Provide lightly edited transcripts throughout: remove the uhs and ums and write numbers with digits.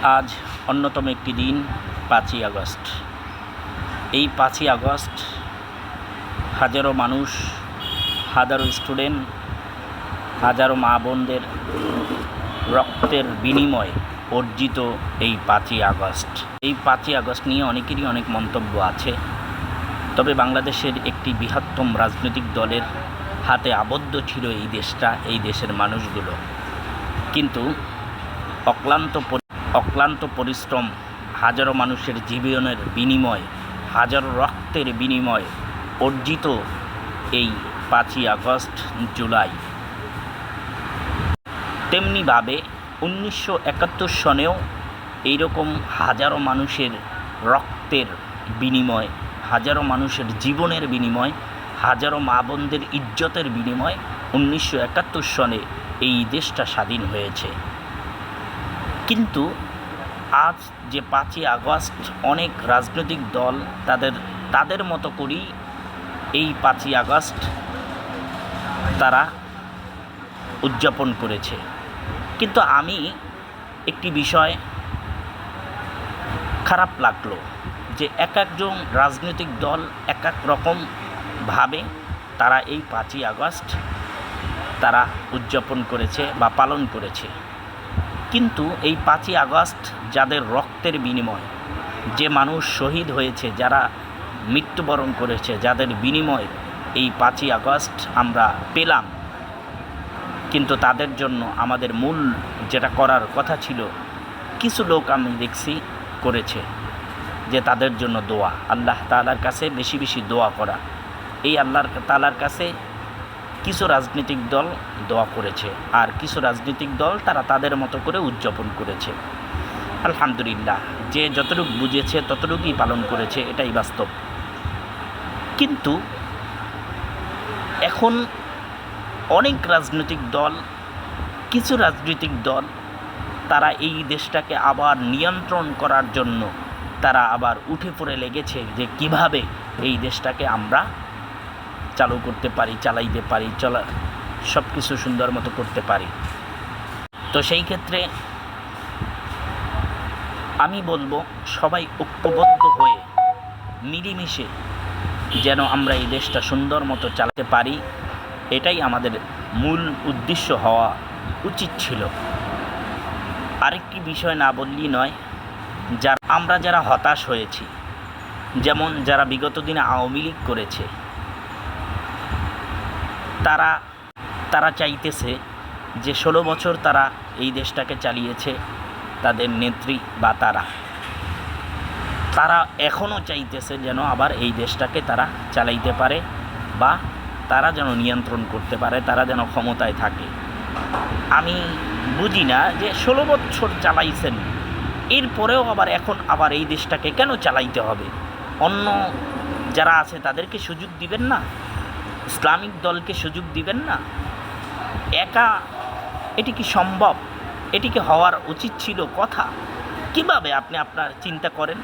আজ অন্যতম একটি দিন ৫ই আগস্ট। এই ৫ই আগস্ট হাজারো মানুষ, হাজারো স্টুডেন্ট, হাজারো মা বোনদের রক্তের বিনিময়ে অর্জিত এই ৫ই আগস্ট। এই ৫ই আগস্ট নিয়ে অনেকেরই অনেক মন্তব্য আছে। তবে বাংলাদেশের একটি বৃহত্তম রাজনৈতিক দলের হাতে আবদ্ধ ছিল এই দেশটা, এই দেশের মানুষগুলো। কিন্তু অক্লান্ত পরিশ্রম, হাজারো মানুষের জীবনের বিনিময়, হাজারো রক্তের বিনিময় অর্জিত এই ৫ই আগস্ট, জুলাই। তেমনিভাবে ১৯৭১ সনেও এইরকম হাজারো মানুষের রক্তের বিনিময়, হাজারো মানুষের জীবনের বিনিময়, হাজারো মা বোনদের ইজ্জতের বিনিময় ১৯৭১ সনে এই দেশটা স্বাধীন হয়েছে। কিন্তু আজ যে ৫ই আগস্ট, অনেক রাজনৈতিক দল তাদের মতো করেই এই ৫ই আগস্ট তারা উদযাপন করেছে। কিন্তু আমি একটি বিষয় খারাপ লাগলো যে এক একজন রাজনৈতিক দল এক এক রকমভাবে তারা এই ৫ই আগস্ট তারা উদযাপন করেছে বা পালন করেছে। কিন্তু এই ৫ই আগস্ট যাদের রক্তের বিনিময়, যে মানুষ শহীদ হয়েছে, যারা মৃত্যুবরণ করেছে, যাদের বিনিময় এই ৫ই আগস্ট আমরা পেলাম, কিন্তু তাদের জন্য আমাদের মূল যেটা করার কথা ছিল, কিছু লোক আমি দেখছি করেছে যে তাদের জন্য দোয়া, আল্লাহ তাআলার কাছে বেশি বেশি দোয়া করা। এই আল্লাহ তাআলার কাছে কিছু রাজনৈতিক দল দোয়া করেছে, আর কিছু রাজনৈতিক দল তারা তাদের মতো করে উদযাপন করেছে। আলহামদুলিল্লাহ, যে যতটুকু বুঝেছে ততটুকুই পালন করেছে, এটাই বাস্তব। কিন্তু এখন অনেক রাজনৈতিক দল, কিছু রাজনৈতিক দল তারা এই দেশটাকে আবার নিয়ন্ত্রণ করার জন্য তারা আবার উঠে পড়ে লেগেছে যে কিভাবে এই দেশটাকে আমরা চালু করতে পারি, চালাইতে পারি, সব কিছু সুন্দর মতো করতে পারি। তো সেই ক্ষেত্রে আমি বলবো, সবাই ঐক্যবদ্ধ হয়ে মিলেমিশে যেন আমরা এই দেশটা সুন্দর মতো চালাতে পারি, এটাই আমাদের মূল উদ্দেশ্য হওয়া উচিত ছিল। আরেকটি বিষয় না বললেই নয়, আমরা যারা হতাশ হয়েছি, যেমন যারা বিগত দিনে আওয়ামী লীগ করেছে, তারা চাইতেছে যে ১৬ বছর তারা এই দেশটাকে চালিয়েছে, তাদের নেত্রী বা তারা এখনও চাইতেছে যেন আবার এই দেশটাকে তারা চালাইতে পারে, বা তারা যেন নিয়ন্ত্রণ করতে পারে, তারা যেন ক্ষমতায় থাকে। আমি বুঝি না যে ১৬ বছর চালাইছেন, এরপরেও এখন আবার এই দেশটাকে কেন চালাইতে হবে? অন্য যারা আছে তাদেরকে সুযোগ দিবেন না? ইসলামিক দলকে সুযোগ দিবেন না? একা এটি কি সম্ভব? এটি কি হওয়ার উচিত ছিল কথা? কিভাবে আপনি আপনার চিন্তা করেন?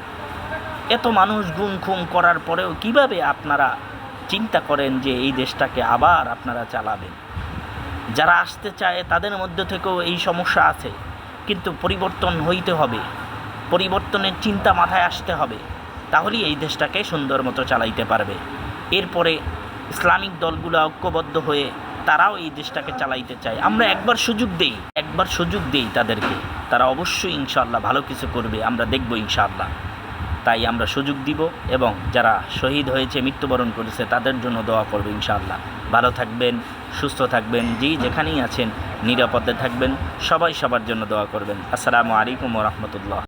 এত মানুষ গুম খুম করার পরেও কিভাবে আপনারা চিন্তা করেন যে এই দেশটাকে আবার আপনারা চালাবেন? যারা আসতে চায় তাদের মধ্যে থেকেও এই সমস্যা আছে, কিন্তু পরিবর্তন হইতে হবে, পরিবর্তনের চিন্তা মাথায় আসতে হবে, তাহলেই এই দেশটাকে সুন্দর মতো চালাইতে পারবে। এরপরে ইসলামিক দলগুলো ঐক্যবদ্ধ হয়ে তারাও এই দেশটাকে চালাইতে চায়। আমরা একবার সুযোগ দেই তাদেরকে, তারা অবশ্যই ইনশাআল্লাহ ভালো কিছু করবে, আমরা দেখব ইনশাআল্লাহ। তাই আমরা সুযোগ দিব, এবং যারা শহীদ হয়েছে, মৃত্যুবরণ করেছে, তাদের জন্য দোয়া করবে ইনশাআল্লাহ। ভালো থাকবেন, সুস্থ থাকবেন, যেখানেই আছেন নিরাপদে থাকবেন, সবাই সবার জন্য দোয়া করবেন। আসসালামু আলাইকুম ওয়া রাহমাতুল্লাহ।